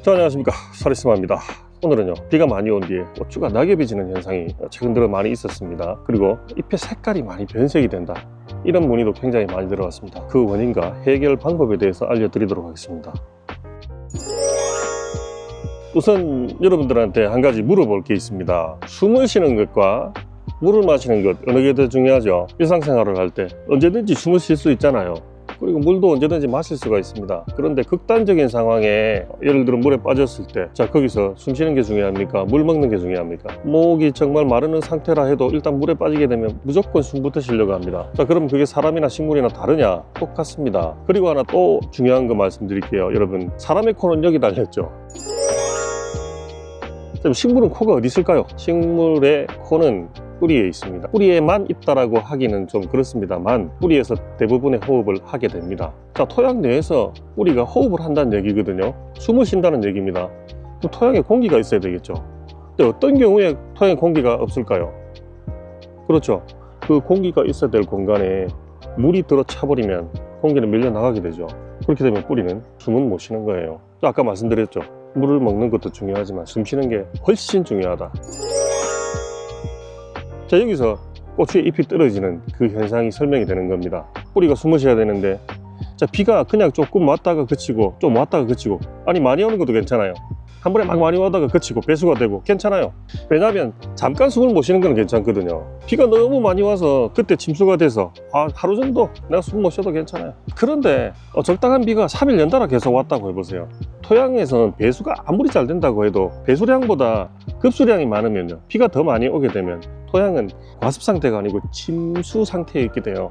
자, 안녕하십니까, 사리스마입니다. 오늘은요, 비가 많이 온 뒤에 고추가 낙엽이 지는 현상이 최근 들어 많이 있었습니다. 그리고 잎의 색깔이 많이 변색이 된다, 이런 문의도 굉장히 많이 들어왔습니다. 그 원인과 해결 방법에 대해서 알려드리도록 하겠습니다. 우선 여러분들한테 한 가지 물어볼 게 있습니다. 숨을 쉬는 것과 물을 마시는 것, 어느 게 더 중요하죠? 일상생활을 할 때 언제든지 숨을 쉴 수 있잖아요. 그리고 물도 언제든지 마실 수가 있습니다. 그런데 극단적인 상황에 예를 들어 물에 빠졌을 때, 자, 거기서 숨 쉬는 게 중요합니까? 물 먹는 게 중요합니까? 목이 정말 마르는 상태라 해도 일단 물에 빠지게 되면 무조건 숨부터 쉬려고 합니다. 자, 그럼 그게 사람이나 식물이나 다르냐? 똑같습니다. 그리고 하나 또 중요한 거 말씀드릴게요. 여러분, 사람의 코는 여기 달렸죠. 식물은 코가 어디 있을까요? 식물의 코는 뿌리에 있습니다. 뿌리에만 있다라고 하기는 좀 그렇습니다만 뿌리에서 대부분의 호흡을 하게 됩니다. 자, 토양 내에서 뿌리가 호흡을 한다는 얘기거든요. 숨을 쉰다는 얘기입니다. 그럼 토양에 공기가 있어야 되겠죠. 근데 어떤 경우에 토양에 공기가 없을까요? 그렇죠. 그 공기가 있어야 될 공간에 물이 들어차버리면 공기는 밀려나가게 되죠. 그렇게 되면 뿌리는 숨은 못 쉬는 거예요. 아까 말씀드렸죠. 물을 먹는 것도 중요하지만 숨 쉬는 게 훨씬 중요하다. 자, 여기서 고추의 잎이 떨어지는 그 현상이 설명이 되는 겁니다. 뿌리가 숨을 쉬어야 되는데, 자, 비가 그냥 조금 왔다가 그치고 좀 왔다가 그치고, 아니 많이 오는 것도 괜찮아요. 한 번에 막 많이 오다가 그치고 배수가 되고 괜찮아요. 왜냐하면 잠깐 숨을 못 쉬는 건 괜찮거든요. 비가 너무 많이 와서 그때 침수가 돼서 하루 정도 내가 숨 못 쉬어도 괜찮아요. 그런데 적당한 비가 3일 연달아 계속 왔다고 해보세요. 토양에서는 배수가 아무리 잘 된다고 해도 배수량보다 급수량이 많으면요, 비가 더 많이 오게 되면 토양은 과습 상태가 아니고 침수 상태에 있게 돼요.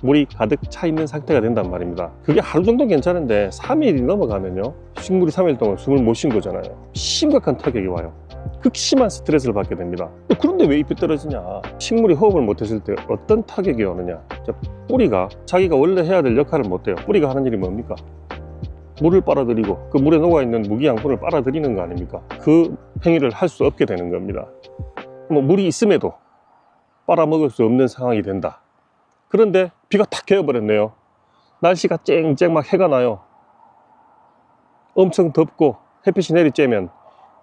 물이 가득 차 있는 상태가 된단 말입니다. 그게 하루 정도 괜찮은데 3일이 넘어가면요, 식물이 3일 동안 숨을 못 쉰 거잖아요. 심각한 타격이 와요. 극심한 스트레스를 받게 됩니다. 그런데 왜 잎이 떨어지냐? 식물이 호흡을 못했을 때 어떤 타격이 오느냐? 뿌리가 자기가 원래 해야 될 역할을 못해요. 뿌리가 하는 일이 뭡니까? 물을 빨아들이고 그 물에 녹아있는 무기양분을 빨아들이는 거 아닙니까? 그 행위를 할 수 없게 되는 겁니다. 물이 있음에도 빨아먹을 수 없는 상황이 된다. 그런데 비가 탁 개어버렸네요. 날씨가 쨍쨍 막 해가 나요. 엄청 덥고 햇빛이 내리쬐면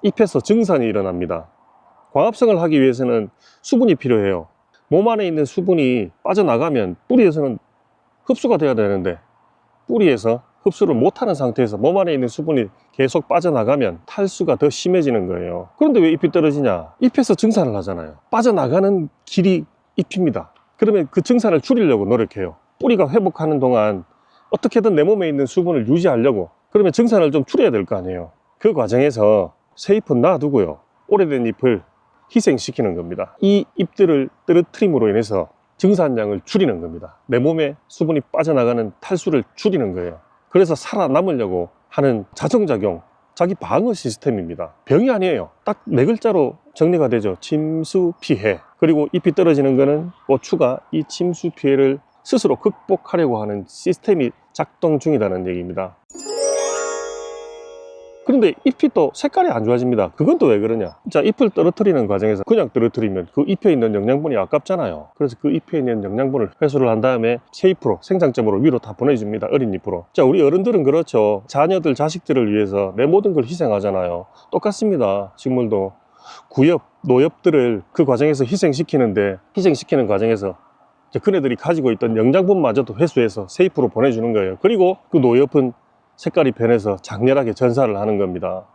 잎에서 증산이 일어납니다. 광합성을 하기 위해서는 수분이 필요해요. 몸 안에 있는 수분이 빠져나가면 뿌리에서는 흡수가 돼야 되는데, 뿌리에서 흡수를 못하는 상태에서 몸 안에 있는 수분이 계속 빠져나가면 탈수가 더 심해지는 거예요. 그런데 왜 잎이 떨어지냐? 잎에서 증산을 하잖아요. 빠져나가는 길이 잎입니다. 그러면 그 증산을 줄이려고 노력해요. 뿌리가 회복하는 동안 어떻게든 내 몸에 있는 수분을 유지하려고, 그러면 증산을 좀 줄여야 될 거 아니에요. 그 과정에서 새 잎은 놔두고요, 오래된 잎을 희생시키는 겁니다. 이 잎들을 떨어뜨림으로 인해서 증산량을 줄이는 겁니다. 내 몸에 수분이 빠져나가는 탈수를 줄이는 거예요. 그래서 살아남으려고 하는 자정작용, 자기 방어 시스템입니다. 병이 아니에요. 딱 네 글자로 정리가 되죠. 침수 피해. 그리고 잎이 떨어지는 거는 고추가 이 침수 피해를 스스로 극복하려고 하는 시스템이 작동 중이라는 얘기입니다. 그런데 잎이 또 색깔이 안 좋아집니다. 그건 또 왜 그러냐? 자, 잎을 떨어뜨리는 과정에서 그냥 떨어뜨리면 그 잎에 있는 영양분이 아깝잖아요. 그래서 그 잎에 있는 영양분을 회수를 한 다음에 새 잎으로, 생장점으로 위로 다 보내줍니다. 어린 잎으로. 자, 우리 어른들은 그렇죠. 자녀들, 자식들을 위해서 내 모든 걸 희생하잖아요. 똑같습니다. 식물도 구엽, 노엽들을 그 과정에서 희생시키는데, 희생시키는 과정에서 그네들이 가지고 있던 영양분마저도 회수해서 새 잎으로 보내주는 거예요. 그리고 그 노엽은 색깔이 변해서 장렬하게 전사를 하는 겁니다.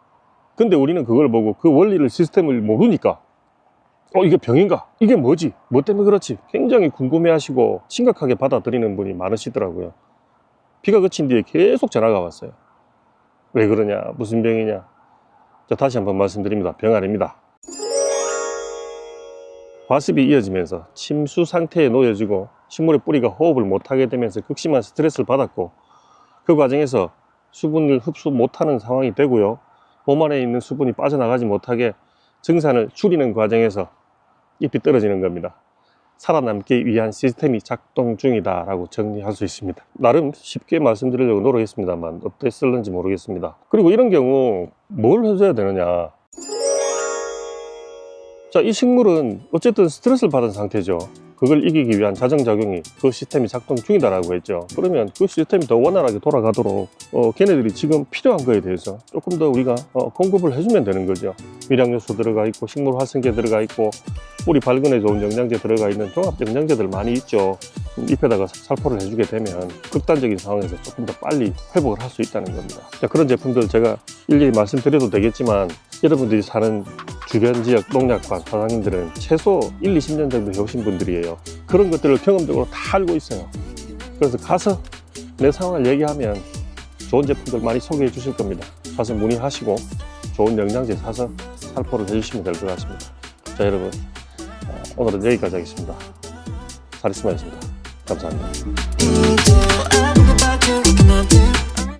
근데 우리는 그걸 보고 그 원리를, 시스템을 모르니까 이게 병인가? 이게 뭐지? 뭐 때문에 그렇지? 굉장히 궁금해하시고 심각하게 받아들이는 분이 많으시더라고요. 비가 그친 뒤에 계속 전화가 왔어요. 왜 그러냐? 무슨 병이냐? 자, 다시 한번 말씀드립니다. 병 아닙니다. 과습이 이어지면서 침수 상태에 놓여지고 식물의 뿌리가 호흡을 못하게 되면서 극심한 스트레스를 받았고, 그 과정에서 수분을 흡수 못하는 상황이 되고요, 몸 안에 있는 수분이 빠져나가지 못하게 증산을 줄이는 과정에서 잎이 떨어지는 겁니다. 살아남기 위한 시스템이 작동 중이다 라고 정리할 수 있습니다. 나름 쉽게 말씀드리려고 노력했습니다만 어땠을는지 모르겠습니다. 그리고 이런 경우 뭘 해줘야 되느냐? 자, 이 식물은 어쨌든 스트레스를 받은 상태죠. 그걸 이기기 위한 자정작용이 그 시스템이 작동 중이다라고 했죠. 그러면 그 시스템이 더 원활하게 돌아가도록 걔네들이 지금 필요한 거에 대해서 조금 더 우리가 공급을 해주면 되는 거죠. 미량요소 들어가 있고 식물 활성제 들어가 있고 뿌리 발근에 좋은 영양제 들어가 있는 종합 영양제들 많이 있죠. 잎에다가 살포를 해주게 되면 극단적인 상황에서 조금 더 빨리 회복을 할 수 있다는 겁니다. 자, 그런 제품들 제가 일일이 말씀드려도 되겠지만 여러분들이 사는 주변 지역 농약관 사장님들은 최소 1, 20년 정도 해오신 분들이에요. 그런 것들을 경험적으로 다 알고 있어요. 그래서 가서 내 상황을 얘기하면 좋은 제품들 많이 소개해 주실 겁니다. 가서 문의하시고 좋은 영양제 사서 살포를 해주시면 될 것 같습니다. 자, 여러분 오늘은 여기까지 하겠습니다. 카리스마였습니다. 감사합니다.